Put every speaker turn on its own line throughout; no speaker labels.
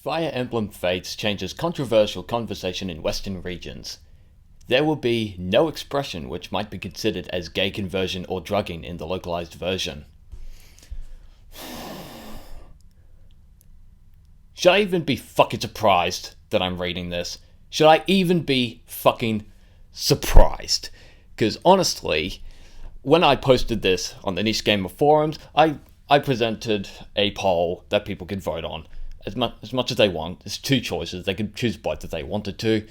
Fire Emblem Fates changes controversial conversation in Western regions. There will be no expression which might be considered as gay conversion or drugging in the localized version. Should I even be fucking surprised that I'm reading this? Should I even be fucking surprised? Because honestly, when I posted this on the Niche Gamer forums, I presented a poll that people could vote on as much as they want. There's two choices. They could choose both if they wanted to.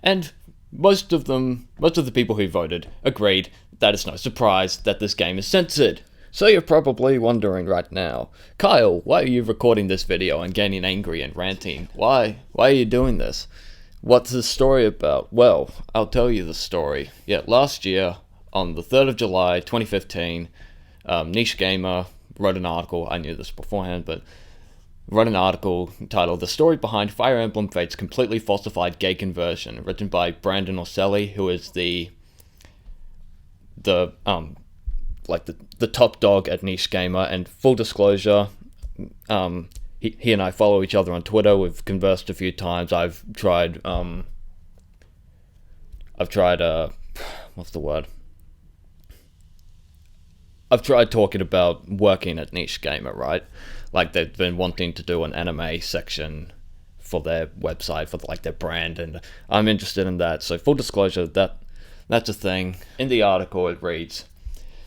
And most of the people who voted agreed that it's no surprise that this game is censored. So you're probably wondering right now, Kyle, why are you recording this video and getting angry and ranting? Why are you doing this? What's the story about? Well, I'll tell you the story. Yeah, last year, on the 3rd of July, 2015, Niche Gamer wrote an article. I knew this beforehand, but wrote an article titled "The Story Behind Fire Emblem Fate's Completely Falsified Gay Conversion," written by Brandon Orselli, who is the top dog at Niche Gamer. And full disclosure, he and I follow each other on Twitter. We've conversed a few times. I've tried talking about working at Niche Gamer, right? Like, they've been wanting to do an anime section for their website, for their brand, and I'm interested in that. So full disclosure, that's a thing. In the article it reads,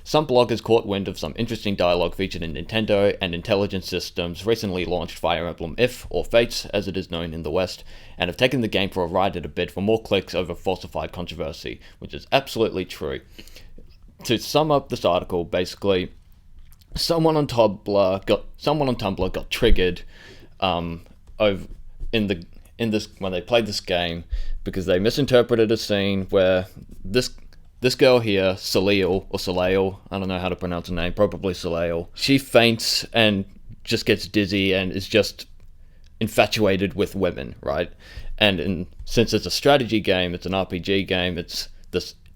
"Some bloggers caught wind of some interesting dialogue featured in Nintendo and Intelligent Systems recently launched Fire Emblem If, or Fates as it is known in the West, and have taken the game for a ride at a bid for more clicks over falsified controversy," which is absolutely true. To sum up this article, basically, someone on Tumblr got triggered when they played this game because they misinterpreted a scene where this girl here, Soleil, I don't know how to pronounce her name, probably Soleil, she faints and just gets dizzy and is just infatuated with women, right? And since it's a strategy game, it's an RPG game, it's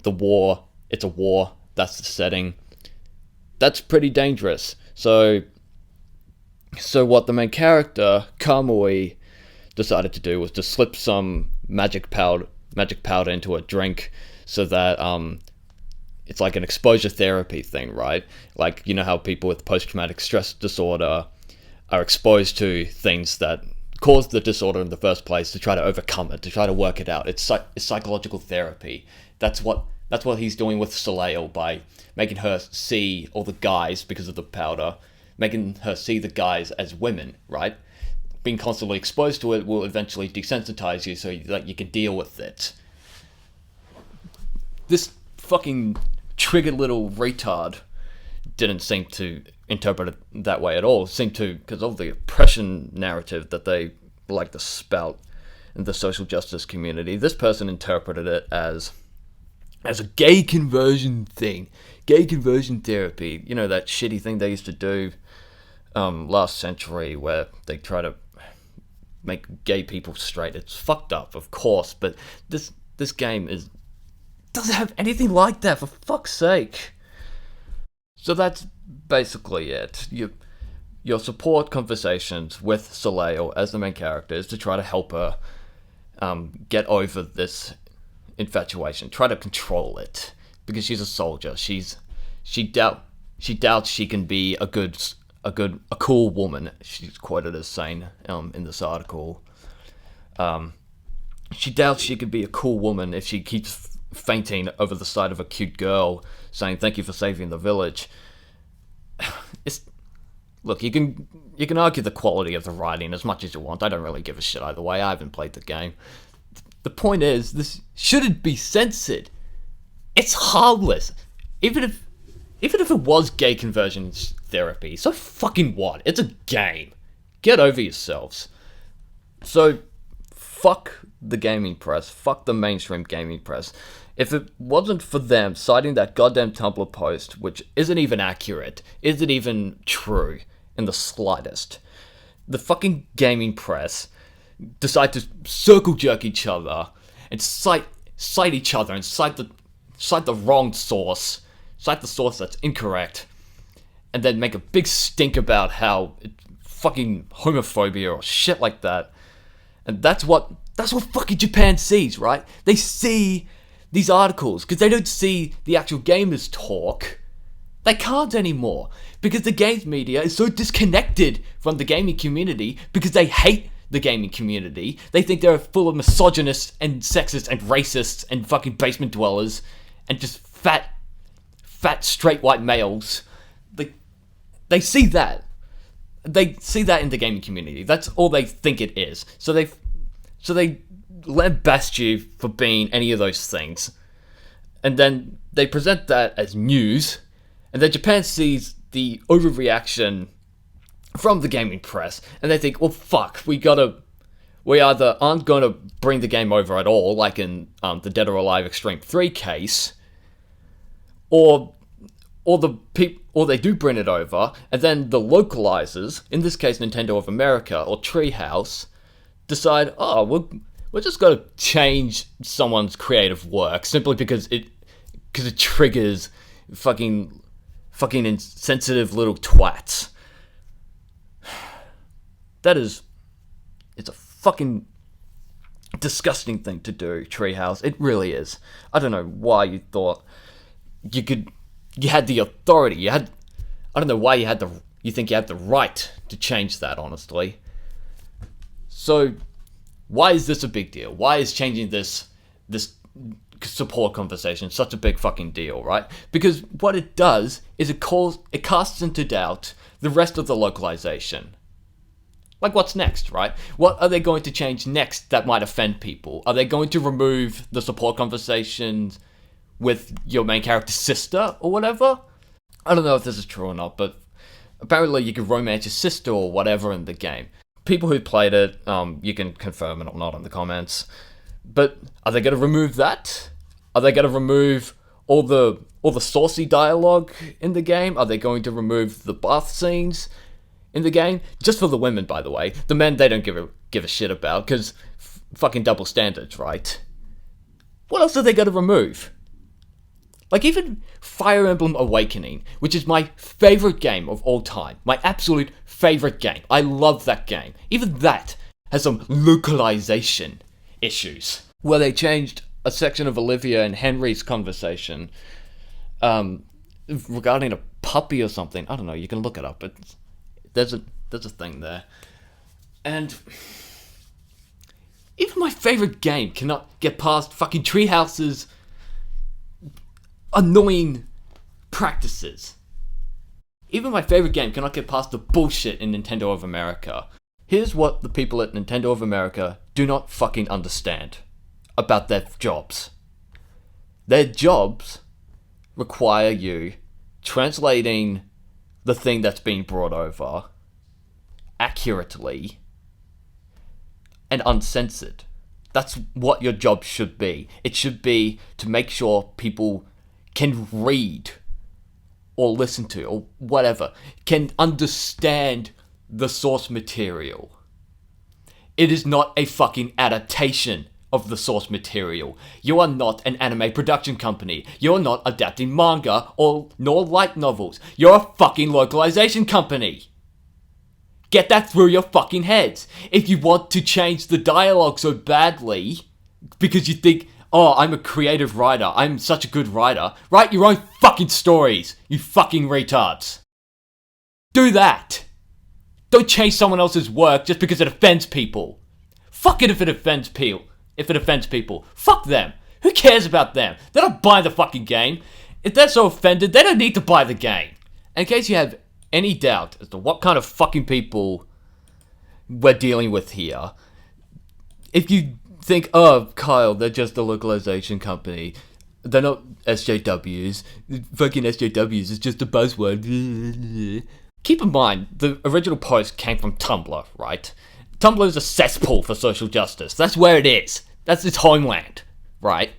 a war, that's the setting. That's pretty dangerous. So what the main character, Kamui, decided to do was to slip some magic powder into a drink so that it's like an exposure therapy thing, right? Like, you know how people with post-traumatic stress disorder are exposed to things that caused the disorder in the first place, to try to overcome it, to try to work it out. It's psychological therapy. That's what he's doing with Soleil by making her see all the guys, because of the powder, making her see the guys as women, right? Being constantly exposed to it will eventually desensitize you so that you can deal with it. This fucking triggered little retard didn't seem to interpret it that way at all. It seemed to, because of the oppression narrative that they like to spout in the social justice community, this person interpreted it as a gay conversion thing. Gay conversion therapy. You know, that shitty thing they used to do last century where they try to make gay people straight. It's fucked up, of course, but this game doesn't have anything like that, for fuck's sake. So that's basically it. Your support conversations with Soleil as the main character is to try to help her get over this infatuation, try to control it, because she's a soldier. She doubts she can be a cool woman. She's quoted as saying in this article, she doubts she could be a cool woman if she keeps fainting over the side of a cute girl saying "thank you for saving the village." Look, you can argue the quality of the writing as much as you want. I don't really give a shit either way. I haven't played the game. The point is, this shouldn't be censored. It's harmless. Even if it was gay conversion therapy, so fucking what? It's a game. Get over yourselves. So, fuck the gaming press. Fuck the mainstream gaming press. If it wasn't for them citing that goddamn Tumblr post, which isn't even accurate, isn't even true in the slightest, the fucking gaming press decide to circle jerk each other and cite each other and cite the wrong source, cite the source that's incorrect, and then make a big stink about how fucking homophobia or shit like that. And that's what fucking Japan sees, right? They see these articles because they don't see the actual gamers talk. They can't anymore because the games media is so disconnected from the gaming community because they hate the gaming community. They think they're full of misogynists and sexists and racists and fucking basement dwellers and just fat straight white males. They see that. They see that in the gaming community. That's all they think it is. So they lambast you for being any of those things. And then they present that as news. And then Japan sees the overreaction from the gaming press. And they think, well, fuck, we either aren't going to bring the game over at all, like in the Dead or Alive Extreme 3 case, or they do bring it over, and then the localizers, in this case Nintendo of America or Treehouse, decide, we're just gonna change someone's creative work simply because it triggers fucking insensitive little twats. It's a fucking disgusting thing to do, Treehouse. It really is. I don't know why you thought you had the authority. I don't know why you think you had the right to change that, honestly. So, why is this a big deal? Why is changing this support conversation such a big fucking deal, right? Because what it does is it casts into doubt the rest of the localization. Like, what's next, right? What are they going to change next that might offend people? Are they going to remove the support conversations with your main character's sister or whatever? I don't know if this is true or not, but apparently you can romance your sister or whatever in the game. People who played it, you can confirm it or not in the comments. But are they going to remove that? Are they going to remove all the saucy dialogue in the game? Are they going to remove the bath scenes in the game? Just for the women, by the way. The men, they don't give a shit about, because fucking double standards, right? What else are they going to remove? Like, even Fire Emblem Awakening, which is my favorite game of all time. My absolute favorite game. I love that game. Even that has some localization issues, where they changed a section of Olivia and Henry's conversation regarding a puppy or something. I don't know, you can look it up. There's a thing there. And even my favorite game cannot get past fucking Treehouse's annoying practices. Even my favorite game cannot get past the bullshit in Nintendo of America. Here's what the people at Nintendo of America do not fucking understand about their jobs. Their jobs require you translating the thing that's being brought over accurately and uncensored. That's what your job should be. It should be to make sure people can read or listen to or whatever, can understand the source material. It is not a fucking adaptation of the source material. You are not an anime production company. You're not adapting manga nor light novels. You're a fucking localization company. Get that through your fucking heads. If you want to change the dialogue so badly because you think, oh, I'm a creative writer, I'm such a good writer, write your own fucking stories, you fucking retards. Do that. Don't change someone else's work just because it offends people. Fuck it if it offends people. Fuck them. Who cares about them? They don't buy the fucking game. If they're so offended, they don't need to buy the game. And in case you have any doubt as to what kind of fucking people we're dealing with here, if you think, oh, Kyle, they're just a localization company, they're not SJWs, fucking SJWs is just a buzzword. Keep in mind, the original post came from Tumblr, right? Tumblr is a cesspool for social justice. That's where it is. That's its homeland, right?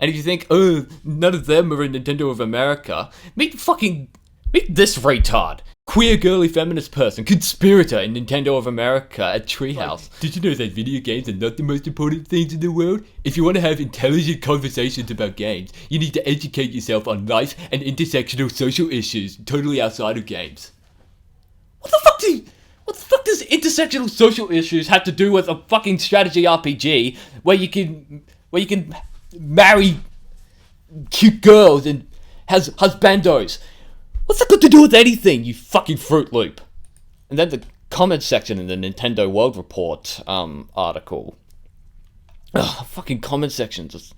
And if you think, oh, none of them are in Nintendo of America, meet this retard. Queer girly feminist person, conspirator in Nintendo of America at Treehouse. Did you know that video games are not the most important things in the world? If you want to have intelligent conversations about games, you need to educate yourself on life and intersectional social issues totally outside of games. What What the fuck does intersectional social issues have to do with a fucking strategy RPG where you can marry cute girls and has husbandos? What's that got to do with anything, you fucking Fruit Loop? And then the comment section in the Nintendo World Report article. Ugh, fucking comment sections are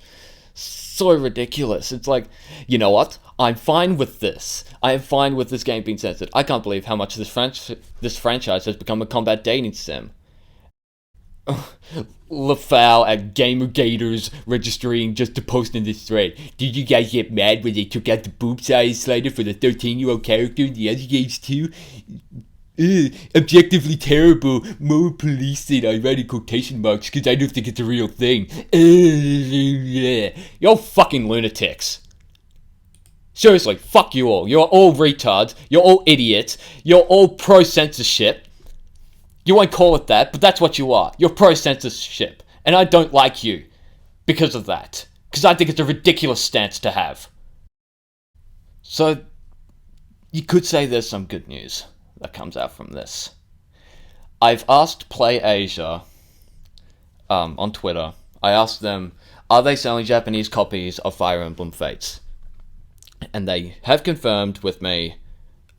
so ridiculous. It's like, you know what? I'm fine with this. I am fine with this game being censored. I can't believe how much this franchise has become a combat dating sim. LaFowl at Gamergators registering just to post in this thread. Did you guys get mad when they took out the boob size slider for the 13-year-old character in the other games too? Objectively terrible. More police than I write in quotation marks because I don't think it's a real thing. You're fucking lunatics. Seriously, fuck you all. You're all retards. You're all idiots. You're all pro-censorship. You won't call it that, but that's what you are. You're pro-censorship. And I don't like you because of that. Because I think it's a ridiculous stance to have. So, you could say there's some good news that comes out from this. I've asked PlayAsia on Twitter, I asked them, are they selling Japanese copies of Fire Emblem Fates? And they have confirmed with me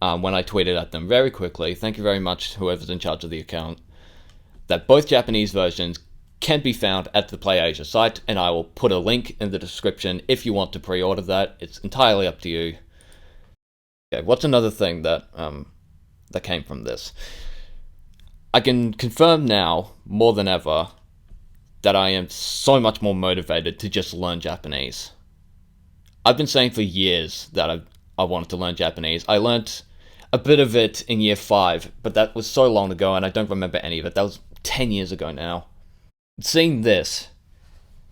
when I tweeted at them very quickly, thank you very much whoever's in charge of the account, that both Japanese versions can be found at the PlayAsia site, and I will put a link in the description if you want to pre-order that. It's entirely up to you. Okay, what's another thing that that came from this? I can confirm now, more than ever, that I am so much more motivated to just learn Japanese. I've been saying for years that I wanted to learn Japanese. I learnt a bit of it in year 5, but that was so long ago and I don't remember any of it. That was 10 years ago now. Seeing this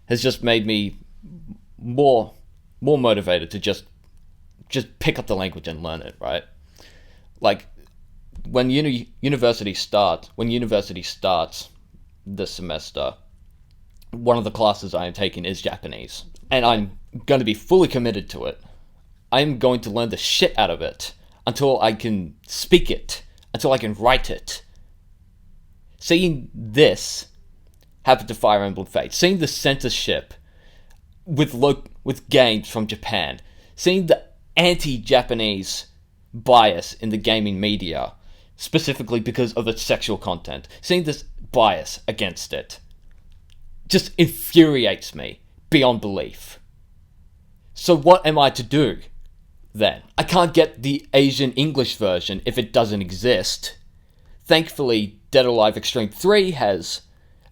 has just made me more motivated to just pick up the language and learn it, right? Like, when university starts this semester, one of the classes I am taking is Japanese, and I'm going to be fully committed to it. I'm going to learn the shit out of it until I can speak it, until I can write it. Seeing this happen to Fire Emblem Fates, seeing the censorship with games from Japan, seeing the anti-Japanese bias in the gaming media, specifically because of its sexual content, seeing this bias against it just infuriates me beyond belief. So what am I to do then? I can't get the Asian English version if it doesn't exist. Thankfully, Dead or Alive Extreme 3 has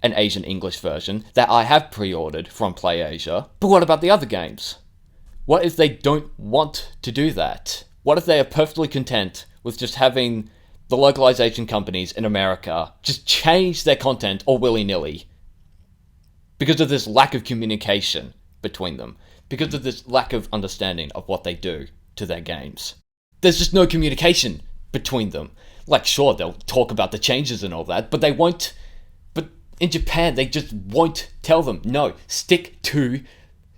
an Asian English version that I have pre-ordered from PlayAsia. But what about the other games? What if they don't want to do that? What if they are perfectly content with just having the localization companies in America just change their content all willy-nilly because of this lack of communication between them, because of this lack of understanding of what they do to their games? There's just no communication between them. Like, sure, they'll talk about the changes and all that, but they won't. But in Japan, they just won't tell them, no, stick to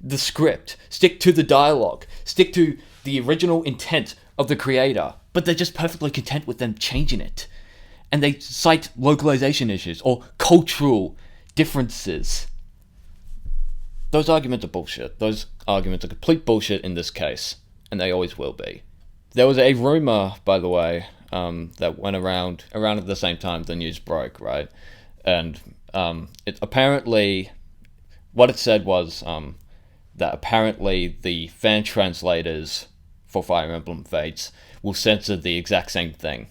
the script, stick to the dialogue, stick to the original intent of the creator. But they're just perfectly content with them changing it. And they cite localization issues or cultural differences. Those arguments are bullshit. Those arguments are complete bullshit in this case. And they always will be. There was a rumor, by the way, that went around at the same time the news broke, right? And it apparently, what it said was that apparently the fan translators for Fire Emblem Fates will censor the exact same thing.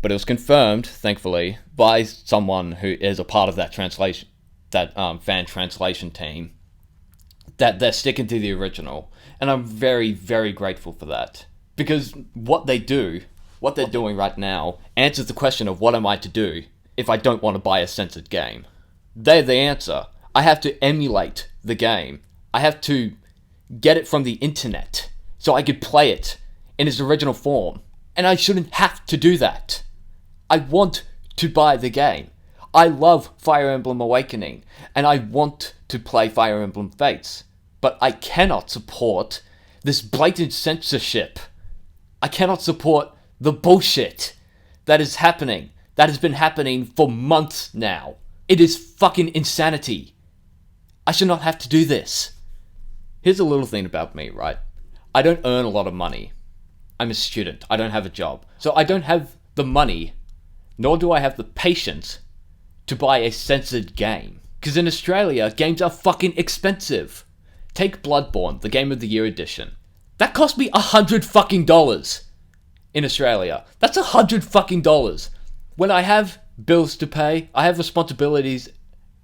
But it was confirmed, thankfully, by someone who is a part of that fan translation team, that they're sticking to the original. And I'm very, very grateful for that. Because what they're doing right now, answers the question of what am I to do if I don't want to buy a censored game. They're the answer. I have to emulate the game. I have to get it from the internet so I could play it in its original form. And I shouldn't have to do that. I want to buy the game. I love Fire Emblem Awakening, and I want to play Fire Emblem Fates. But I cannot support this blatant censorship. I cannot support the bullshit that is happening, that has been happening for months now. It is fucking insanity. I should not have to do this. Here's a little thing about me, right? I don't earn a lot of money. I'm a student. I don't have a job. So I don't have the money, nor do I have the patience to buy a censored game. Because in Australia, games are fucking expensive. Take Bloodborne, the Game of the Year edition. That cost me $100 fucking in Australia. That's $100 fucking. When I have bills to pay, I have responsibilities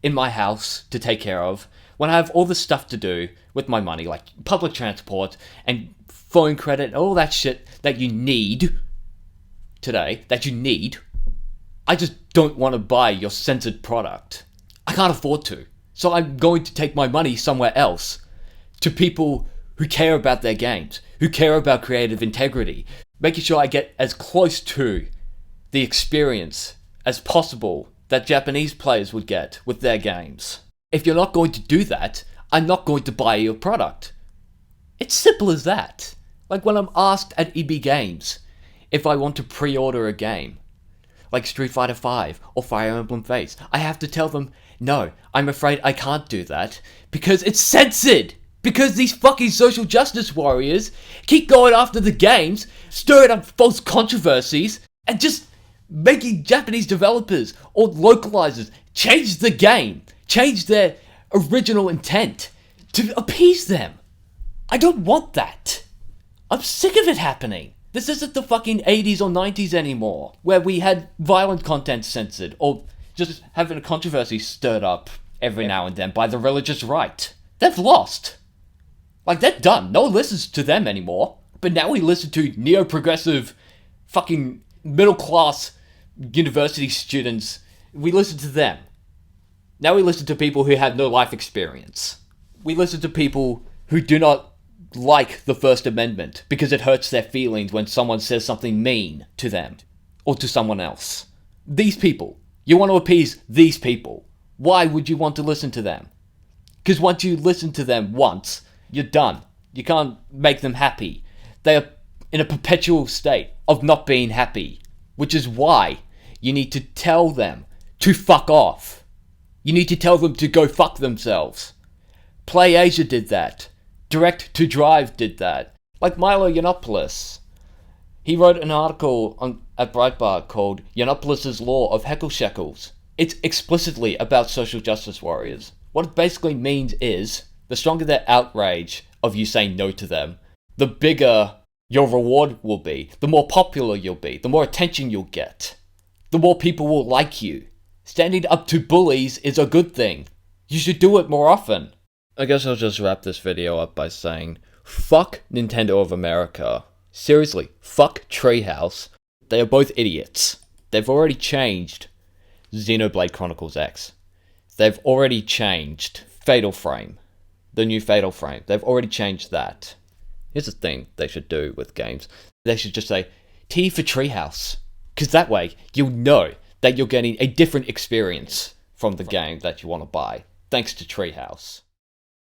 in my house to take care of. When I have all the stuff to do with my money, like public transport and phone credit, all that shit that you need today, I just don't want to buy your censored product. I can't afford to. So I'm going to take my money somewhere else, to people who care about their games, who care about creative integrity, making sure I get as close to the experience as possible that Japanese players would get with their games. If you're not going to do that, I'm not going to buy your product. It's simple as that. Like when I'm asked at EB Games if I want to pre-order a game, like Street Fighter V or Fire Emblem Fates, I have to tell them, no, I'm afraid I can't do that because it's censored. Because these fucking social justice warriors keep going after the games, stirring up false controversies, and just making Japanese developers or localizers change the game, change their original intent to appease them. I don't want that. I'm sick of it happening. This isn't the fucking 80s or 90s anymore, where we had violent content censored, or just having a controversy stirred up every now and then by the religious right. They've lost. Like, they're done. No one listens to them anymore. But now we listen to neo-progressive, fucking middle-class university students. We listen to them. Now we listen to people who have no life experience. We listen to people who do not like the First Amendment because it hurts their feelings when someone says something mean to them or to someone else. These people. You want to appease these people. Why would you want to listen to them? Because once you listen to them once, you're done. You can't make them happy. They are in a perpetual state of not being happy, which is why you need to tell them to fuck off. You need to tell them to go fuck themselves. PlayAsia did that. Direct to Drive did that. Like Milo Yiannopoulos. He wrote an article at Breitbart called Yiannopoulos' Law of Heckle Shekels. It's explicitly about social justice warriors. What it basically means is, the stronger their outrage of you saying no to them, the bigger your reward will be, the more popular you'll be, the more attention you'll get, the more people will like you. Standing up to bullies is a good thing. You should do it more often. I guess I'll just wrap this video up by saying, fuck Nintendo of America. Seriously, fuck Treehouse. They are both idiots. They've already changed Xenoblade Chronicles X. They've already changed Fatal Frame. The new Fatal Frame. They've already changed that. Here's the thing they should do with games. They should just say, T for Treehouse. Because that way, you'll know that you're getting a different experience from the game that you want to buy. Thanks to Treehouse.